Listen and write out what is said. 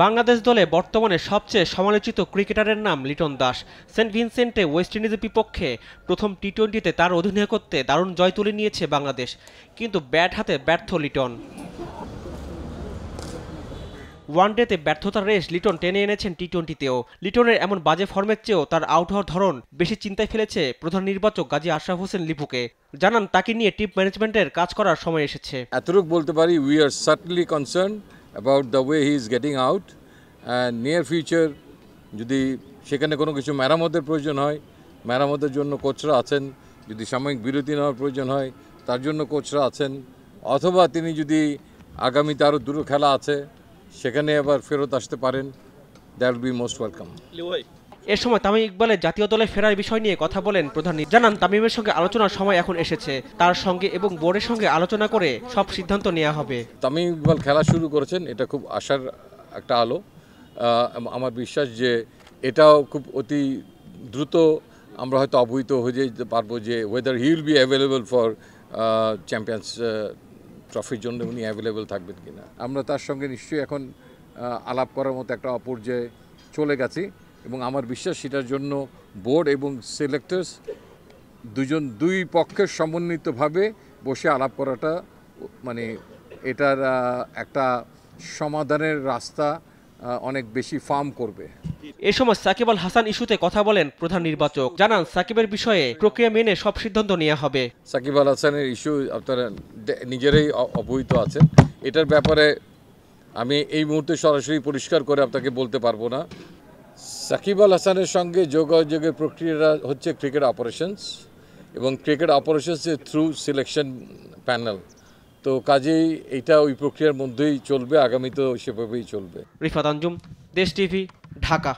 বাংলাদেশ দলে বর্তমানে সবচেয়ে সমালোচিত ক্রিকেটারের নাম লিটন দাস। সেন্ট ভিনসেন্টে ওয়েস্ট ইন্ডিজের বিপক্ষে প্রথম টি-20তে তার অধিনায়কত্বে দারুণ জয় তুলে নিয়েছে বাংলাদেশ, কিন্তু ব্যাট হাতে ব্যর্থ লিটন। ওয়ানডেতে ব্যর্থতার রেশ লিটন টেনে এনেছেন টি-20তেও। লিটনের এমন বাজে ফর্মের চেয়েও তার আউট হওয়ার ধরন বেশি চিন্তায় ফেলেছে প্রধান নির্বাচক গাজী আশরাফ হোসেন লিপুকে। জানান তাকে নিয়ে টিম ম্যানেজমেন্টের কাজ করার সময় এসেছে। এতটুকু বলতে পারি, we are certainly concern about the way he is getting out, and near future যদি সেখানে কোনো কিছু মেরামতের প্রয়োজন হয়, মেরামতের জন্য কোচরা আছেন। যদি সাময়িক বিরতি নেওয়ার প্রয়োজন হয় তার জন্য কোচরা আছেন, অথবা তিনি যদি আগামীতে আরও দুটো খেলা আছে সেখানে আবার ফেরত আসতে পারেন, that will be most welcome. এ সময় তামিম ইকবালের জাতীয় দলে ফেরার বিষয় নিয়ে কথা বলেন প্রধান। জানান তামিমের সঙ্গে আলোচনার সময় এখন এসেছে, তার সঙ্গে এবং বোর্ডের সঙ্গে আলোচনা করে সব সিদ্ধান্ত নেওয়া হবে। তামিম ইকবাল খেলা শুরু করেছেন, এটা খুব আশার একটা আলো। আমার বিশ্বাস যে এটাও খুব অতি দ্রুত আমরা হয়তো অবহিত হয়ে যেতে পারবো যে whether he will be available for champions ট্রফির জন্য উনি অ্যাভেলেবল থাকবেন কিনা। আমরা তার সঙ্গে নিশ্চয়ই এখন আলাপ করার মতো একটা অপর্যায়ে চলে গেছি, এবং আমার বিশ্বাস সেটার জন্য বোর্ড এবং সিলেক্টার্স দুই পক্ষের সমন্বিতভাবে বসে আলাপ করাটা মানে এটার একটা সমাধানের রাস্তা অনেক বেশি ফার্ম করবে। এ সময় সাকিব আল হাসান ইস্যুতে কথা বলেন প্রধান নির্বাচক। জানান সাকিবের বিষয়ে প্রক্রিয়া মেনে সব সিদ্ধান্ত নেওয়া হবে। সাকিব আল হাসানের ইস্যু আপনারা নিজেরাই অবহিত আছেন, এটার ব্যাপারে আমি এই মুহূর্তে সরাসরি পরিষ্কার করে আপনাকে বলতে পারবো না। সাকিব আল হাসানের সঙ্গে যোগাযোগের প্রক্রিয়াটা হচ্ছে ক্রিকেট অপারেশনস, এবং ক্রিকেট অপারেশনসের থ্রু সিলেকশন প্যানেল। তো কাজেই এটা ওই প্রক্রিয়ার মধ্যেই চলবে, আগামীতেও সেভাবেই চলবে। রিফাত আঞ্জুম, দেশ টিভি, ঢাকা।